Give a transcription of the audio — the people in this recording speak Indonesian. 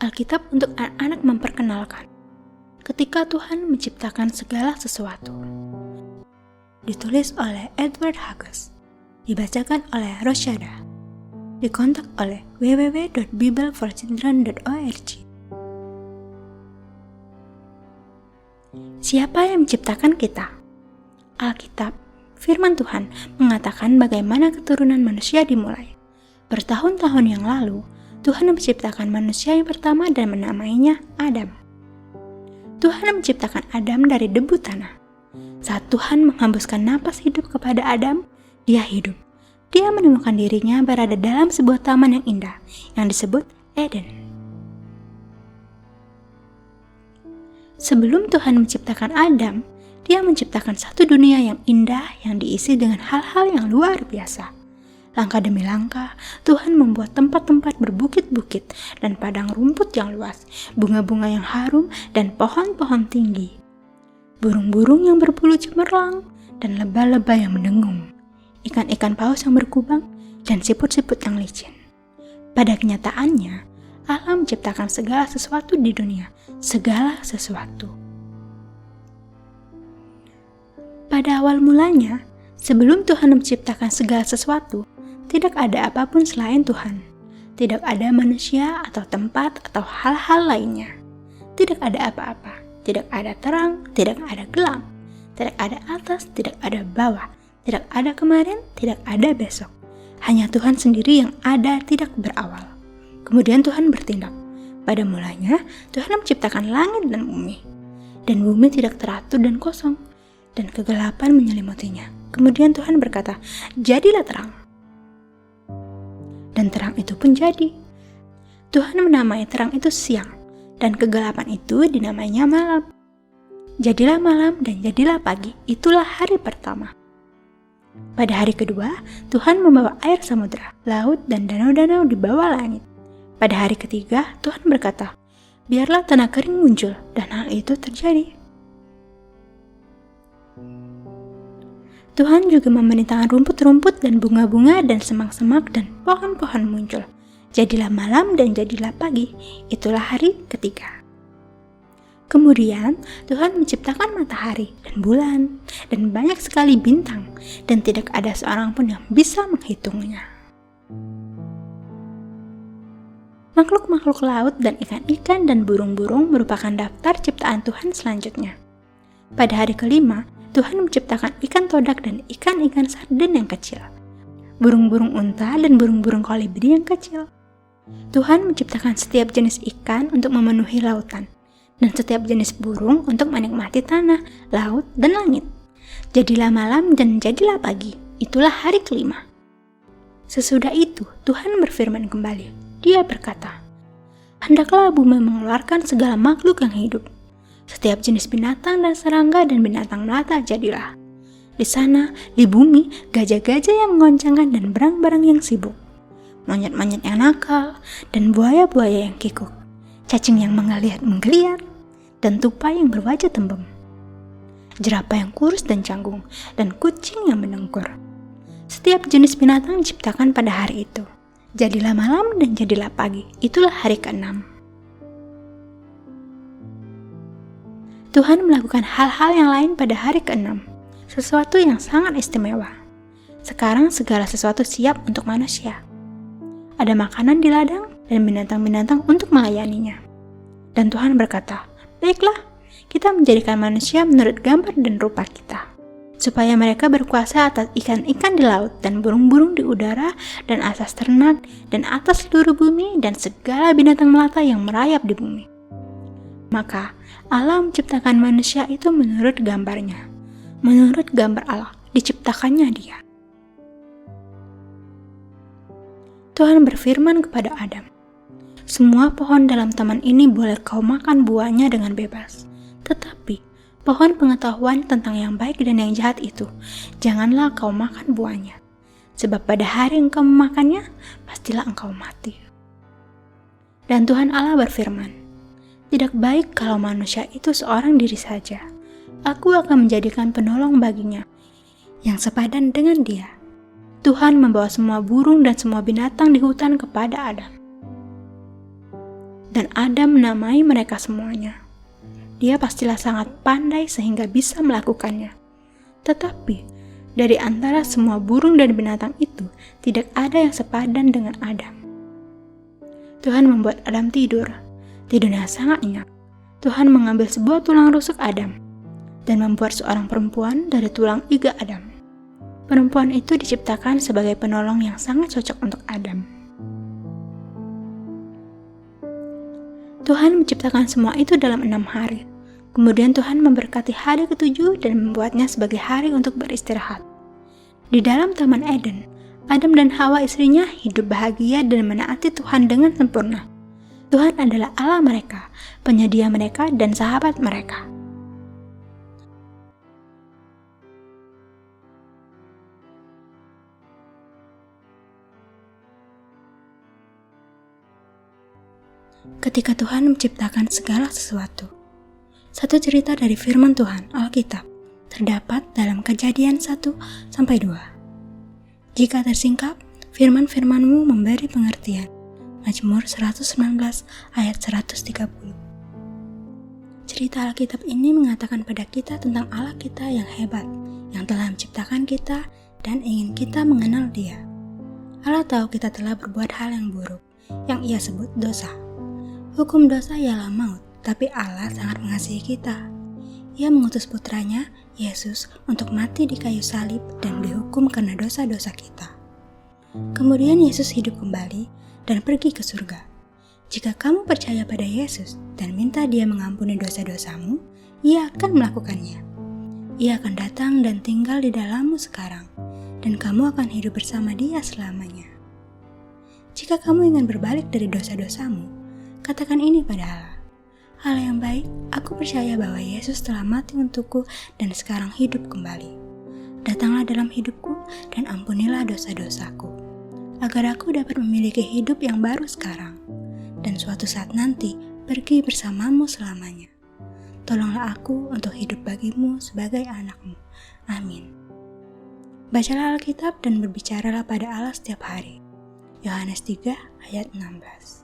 Alkitab untuk anak-anak memperkenalkan ketika Tuhan menciptakan segala sesuatu. Ditulis oleh Edward Hughes, dibacakan oleh Rosyada, dikontak oleh www.bibleforchildren.org. Siapa yang menciptakan kita? Alkitab, firman Tuhan, mengatakan bagaimana keturunan manusia dimulai. Bertahun-tahun yang lalu, Tuhan menciptakan manusia yang pertama dan menamainya Adam. Tuhan menciptakan Adam dari debu tanah. Saat Tuhan menghembuskan napas hidup kepada Adam, dia hidup. Dia menemukan dirinya berada dalam sebuah taman yang indah, yang disebut Eden. Sebelum Tuhan menciptakan Adam, dia menciptakan satu dunia yang indah yang diisi dengan hal-hal yang luar biasa. Langkah demi langkah, Tuhan membuat tempat-tempat berbukit-bukit dan padang rumput yang luas, bunga-bunga yang harum dan pohon-pohon tinggi. Burung-burung yang berbulu cemerlang dan lebah-lebah yang mendengung. Ikan-ikan paus yang berkubang dan siput-siput yang licin. Pada kenyataannya, Allah menciptakan segala sesuatu di dunia, segala sesuatu. Pada awal mulanya, sebelum Tuhan menciptakan segala sesuatu, tidak ada apapun selain Tuhan. Tidak ada manusia atau tempat atau hal-hal lainnya. Tidak ada apa-apa. Tidak ada terang, tidak ada gelap. Tidak ada atas, tidak ada bawah. Tidak ada kemarin, tidak ada besok. Hanya Tuhan sendiri yang ada, tidak berawal. Kemudian Tuhan bertindak. Pada mulanya, Tuhan menciptakan langit dan bumi. Dan bumi tidak teratur dan kosong. Dan kegelapan menyelimutinya. Kemudian Tuhan berkata, "Jadilah terang." Dan terang itu pun jadi. Tuhan menamai terang itu siang, dan kegelapan itu dinamainya malam. Jadilah malam dan jadilah pagi, itulah hari pertama. Pada hari kedua, Tuhan membawa air samudera, laut, dan danau-danau di bawah langit. Pada hari ketiga, Tuhan berkata, "Biarlah tanah kering muncul," dan hal itu terjadi. Tuhan juga memerintahkan rumput-rumput dan bunga-bunga dan semak-semak dan pohon-pohon muncul. Jadilah malam dan jadilah pagi, itulah hari ketiga. Kemudian Tuhan menciptakan matahari dan bulan dan banyak sekali bintang dan tidak ada seorang pun yang bisa menghitungnya. Makhluk-makhluk laut dan ikan-ikan dan burung-burung merupakan daftar ciptaan Tuhan selanjutnya. Pada hari kelima, Tuhan menciptakan ikan todak dan ikan-ikan sarden yang kecil, burung-burung unta dan burung-burung kolibri yang kecil. Tuhan menciptakan setiap jenis ikan untuk memenuhi lautan, dan setiap jenis burung untuk menikmati tanah, laut, dan langit. Jadilah malam dan jadilah pagi, itulah hari kelima. Sesudah itu, Tuhan berfirman kembali. Dia berkata, "Hendaklah bumi mengeluarkan segala makhluk yang hidup. Setiap jenis binatang dan serangga dan binatang melata jadilah. Di sana, di bumi, gajah-gajah yang mengoncangkan dan berang-berang yang sibuk. Monyet-monyet yang nakal dan buaya-buaya yang kikuk. Cacing yang menggeliat-menggeliat dan tupai yang berwajah tembem. Jerapah yang kurus dan canggung dan kucing yang mendengkur. Setiap jenis binatang diciptakan pada hari itu. Jadilah malam dan jadilah pagi, itulah hari ke-6. Tuhan melakukan hal-hal yang lain pada hari ke-6, sesuatu yang sangat istimewa. Sekarang segala sesuatu siap untuk manusia. Ada makanan di ladang dan binatang-binatang untuk melayaninya. Dan Tuhan berkata, "Baiklah, kita menjadikan manusia menurut gambar dan rupa kita, supaya mereka berkuasa atas ikan-ikan di laut dan burung-burung di udara dan atas ternak dan atas seluruh bumi dan segala binatang melata yang merayap di bumi." Maka Allah menciptakan manusia itu menurut gambarnya. Menurut gambar Allah, diciptakannya dia. Tuhan berfirman kepada Adam, "Semua pohon dalam taman ini boleh kau makan buahnya dengan bebas. Tetapi pohon pengetahuan tentang yang baik dan yang jahat itu, janganlah kau makan buahnya. Sebab pada hari engkau memakannya, pastilah engkau mati." Dan Tuhan Allah berfirman, "Tidak baik kalau manusia itu seorang diri saja. Aku akan menjadikan penolong baginya, yang sepadan dengan dia." Tuhan membawa semua burung dan semua binatang di hutan kepada Adam. dan Adam menamai mereka semuanya. Dia pastilah sangat pandai sehingga bisa melakukannya. Tetapi, dari antara semua burung dan binatang itu, tidak ada yang sepadan dengan Adam. Tuhan membuat Adam tidur. Tidurnya sangat nyenyak. Tuhan mengambil sebuah tulang rusuk Adam dan membuat seorang perempuan dari tulang iga Adam. Perempuan itu diciptakan sebagai penolong yang sangat cocok untuk Adam. Tuhan menciptakan semua itu dalam 6 hari. Kemudian Tuhan memberkati hari ke-7 dan membuatnya sebagai hari untuk beristirahat. Di dalam Taman Eden, Adam dan Hawa istrinya hidup bahagia dan menaati Tuhan dengan sempurna. Tuhan adalah Allah mereka, penyedia mereka, dan sahabat mereka. Ketika Tuhan menciptakan segala sesuatu. Satu cerita dari firman Tuhan, Alkitab, terdapat dalam Kejadian 1-2. Jika tersingkap, firman-firman-Mu memberi pengertian. Mazmur 119 ayat 130. Cerita Alkitab ini mengatakan pada kita tentang Allah kita yang hebat, yang telah menciptakan kita dan ingin kita mengenal Dia. Allah tahu kita telah berbuat hal yang buruk, yang Ia sebut dosa. Hukum dosa ialah maut, tapi Allah sangat mengasihi kita. Ia mengutus putranya, Yesus, untuk mati di kayu salib dan dihukum karena dosa-dosa kita. Kemudian Yesus hidup kembali dan pergi ke surga. Jika kamu percaya pada Yesus dan minta Dia mengampuni dosa-dosamu, Ia akan melakukannya. Ia akan datang dan tinggal di dalammu sekarang, dan kamu akan hidup bersama Dia selamanya. Jika kamu ingin berbalik dari dosa-dosamu, katakan ini pada Allah. Allah yang baik, aku percaya bahwa Yesus telah mati untukku dan sekarang hidup kembali. Datanglah dalam hidupku dan ampunilah dosa-dosaku, agar aku dapat memiliki hidup yang baru sekarang, dan suatu saat nanti pergi bersamamu selamanya. Tolonglah aku untuk hidup bagimu sebagai anakmu. Amin. Bacalah Alkitab dan berbicaralah pada Allah setiap hari. Yohanes 3 ayat 16.